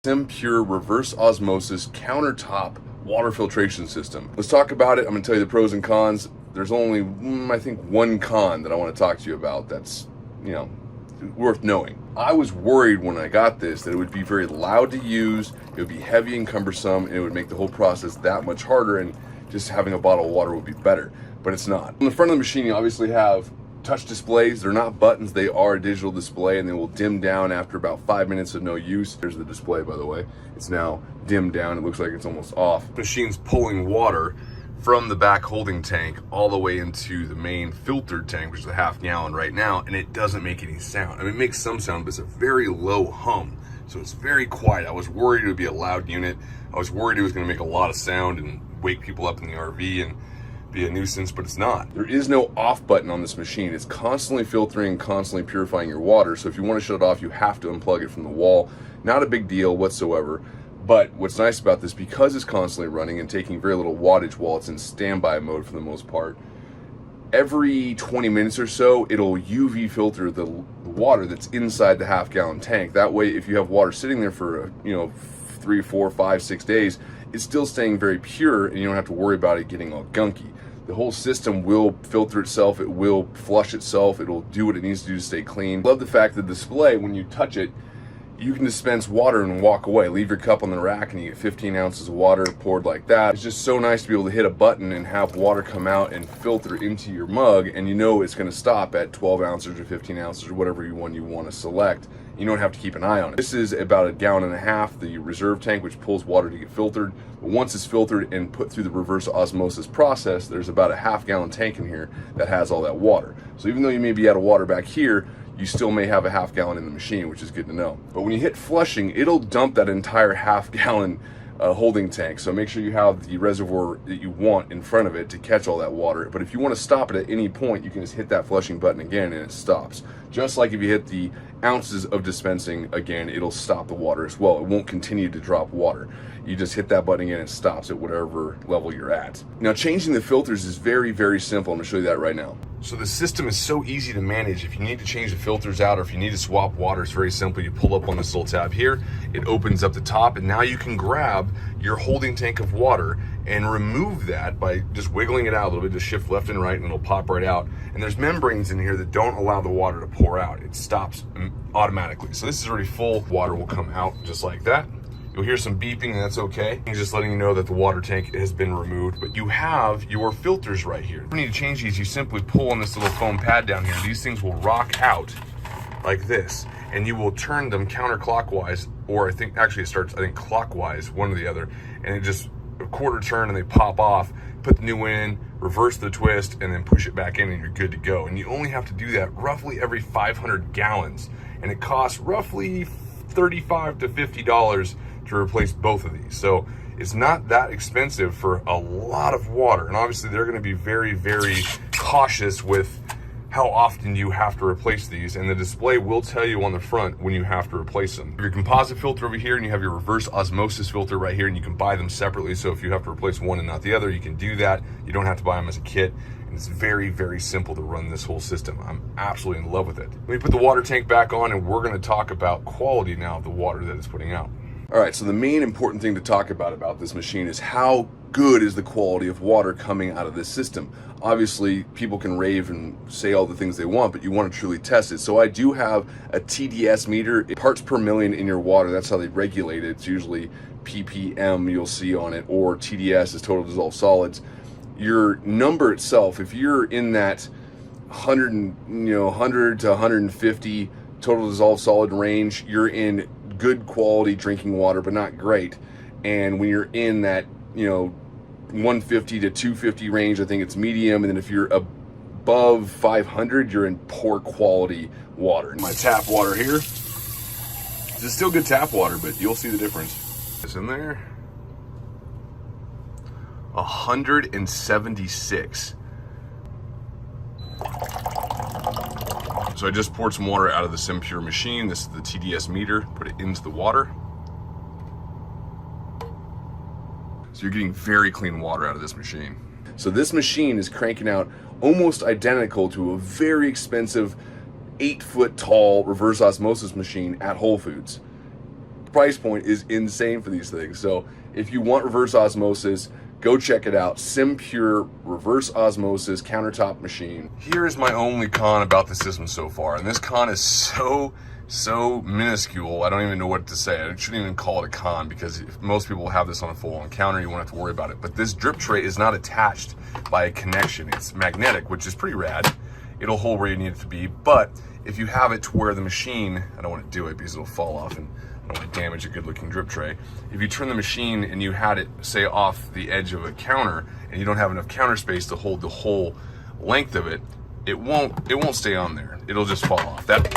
Simpure reverse osmosis countertop water filtration system. Let's talk about it. I'm going to tell you the pros and cons. There's only, I think, one con that I want to talk to you about that's, worth knowing. I was worried when I got this that it would be very loud to use, it would be heavy and cumbersome, and it would make the whole process that much harder, and just having a bottle of water would be better, but it's not. On the front of the machine, you obviously have touch displays. They're not buttons, they are a digital display, and they will dim down after about 5 minutes of no use. There's the display, by the way. It's now dimmed down. It looks like it's almost off. The machine's pulling water from the back holding tank all the way into the main filtered tank, which is a ½ gallon right now, and it doesn't make any sound. I mean, it makes some sound, but it's a very low hum. So it's very quiet. I was worried it would be a loud unit. I was worried it was gonna make a lot of sound and wake people up in the RV and be a nuisance, but it's not. There is no off button on this machine. It's constantly filtering, constantly purifying your water. So if you want to shut it off, you have to unplug it from the wall. Not a big deal whatsoever. But what's nice about this, because it's constantly running and taking very little wattage while it's in standby mode for the most part, every 20 minutes or so, it'll UV filter the water that's inside the ½ gallon tank. That way, if you have water sitting there for 3, 4, 5, 6 days, it's still staying very pure, and you don't have to worry about it getting all gunky. The whole system will filter itself, it will flush itself, it'll do what it needs to do to stay clean. Love the fact that the display, when you touch it, you can dispense water and walk away. Leave your cup on the rack and you get 15 ounces of water poured like that. It's just so nice to be able to hit a button and have water come out and filter into your mug, and you know it's gonna stop at 12 ounces or 15 ounces or whatever one you wanna select. You don't have to keep an eye on it. This is about 1.5 gallons, the reserve tank, which pulls water to get filtered. But once it's filtered and put through the reverse osmosis process, there's about a ½ gallon tank in here that has all that water. So even though you may be out of water back here, you still may have a ½ gallon in the machine, which is good to know. But when you hit flushing, it'll dump that entire ½ gallon holding tank. So make sure you have the reservoir that you want in front of it to catch all that water. But if you want to stop it at any point, you can just hit that flushing button again and it stops. Just like if you hit the ounces of dispensing again, it'll stop the water as well. It won't continue to drop water. You just hit that button again and it stops at whatever level you're at. Now, changing the filters is very, very simple. I'm gonna show you that right now. So the system is so easy to manage. If you need to change the filters out or if you need to swap water, it's very simple. You pull up on this little tab here, it opens up the top, and now you can grab your holding tank of water and remove that by just wiggling it out a little bit, just shift left and right and it'll pop right out. And there's membranes in here that don't allow the water to pour out. It stops automatically. So this is already full. Water will come out just like that. You'll hear some beeping, and that's okay. It's just letting you know that the water tank has been removed, but you have your filters right here. If you need to change these, you simply pull on this little foam pad down here. These things will rock out like this, and you will turn them counterclockwise, or I think actually it starts, clockwise, one or the other, and it just a quarter turn and they pop off. Put the new one in, reverse the twist, and then push it back in and you're good to go. And you only have to do that roughly every 500 gallons, and it costs roughly $35 to $50 to replace both of these. So it's not that expensive for a lot of water. And obviously they're gonna be very, very cautious with how often you have to replace these, and the display will tell you on the front when you have to replace them. Your composite filter over here, and you have your reverse osmosis filter right here, and you can buy them separately. So if you have to replace one and not the other, you can do that. You don't have to buy them as a kit. And it's very, very simple to run this whole system. I'm absolutely in love with it. Let me put the water tank back on, and we're gonna talk about quality now of the water that it's putting out. All right, so the main important thing to talk about this machine is how good is the quality of water coming out of this system. Obviously, people can rave and say all the things they want, but you want to truly test it. So I do have a TDS meter, parts per million in your water. That's how they regulate it. It's usually ppm you'll see on it, or TDS is total dissolved solids. Your number itself, if you're in that 100 to 150 total dissolved solid range, you're in good quality drinking water, but not great. And when you're in that 150 to 250 range, I think it's medium. And then if you're above 500, you're in poor quality water. My tap water here, this is still good tap water, but you'll see the difference. It's in there, 176. So I just poured some water out of the Simpure machine. This is the TDS meter, put it into the water. So you're getting very clean water out of this machine. So this machine is cranking out almost identical to a very expensive 8-foot tall reverse osmosis machine at Whole Foods. price point is insane for these things. So if you want reverse osmosis, go check it out. Simpure reverse osmosis countertop machine. Here's my only con about the system so far, and this con is so minuscule, I don't even know what to say. I shouldn't even call it a con, because if most people have this on a full-on counter, you won't have to worry about it. But this drip tray is not attached by a connection. It's magnetic, which is pretty rad. It'll hold where you need it to be, but if you have it to where the machine, I don't want to do it because it'll fall off and I don't want to damage a good-looking drip tray. If you turn the machine and you had it, say, off the edge of a counter, and you don't have enough counter space to hold the whole length of it, it won't stay on there. It'll just fall off. That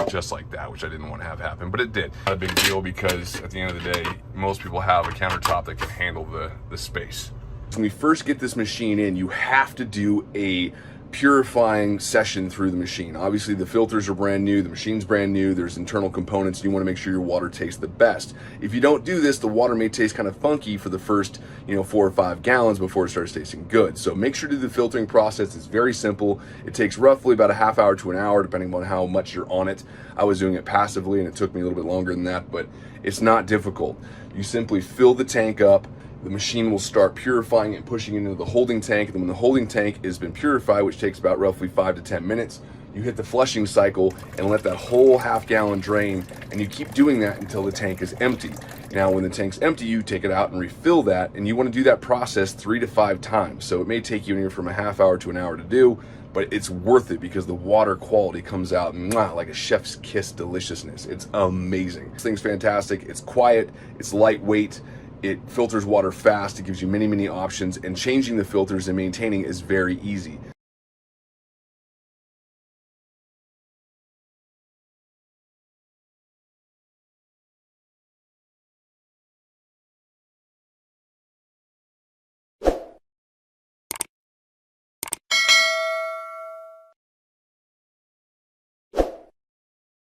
just like that, which I didn't want to have happen, but it did. Not a big deal, because at the end of the day, most people have a countertop that can handle the space. When we first get this machine in, you have to do a purifying session through the machine. Obviously the filters are brand new, the machine's brand new, there's internal components, you want to make sure your water tastes the best. If you don't do this, the water may taste kind of funky for the first 4 or 5 gallons before it starts tasting good. So make sure to do the filtering process. It's very simple. It takes roughly about a half hour to an hour depending on how much you're on it. I was doing it passively and it took me a little bit longer than that, but it's not difficult. You simply fill the tank up. The machine will start purifying and pushing into the holding tank. And then when the holding tank has been purified, which takes about roughly 5 to 10 minutes, you hit the flushing cycle and let that whole half gallon drain. And you keep doing that until the tank is empty. Now, when the tank's empty, you take it out and refill that. And you want to do that process 3 to 5 times. So it may take you anywhere from a half hour to an hour to do, but it's worth it because the water quality comes out like a chef's kiss deliciousness. It's amazing. This thing's fantastic. It's quiet. It's lightweight. It filters water fast. It gives you many options, and changing the filters and maintaining is very easy.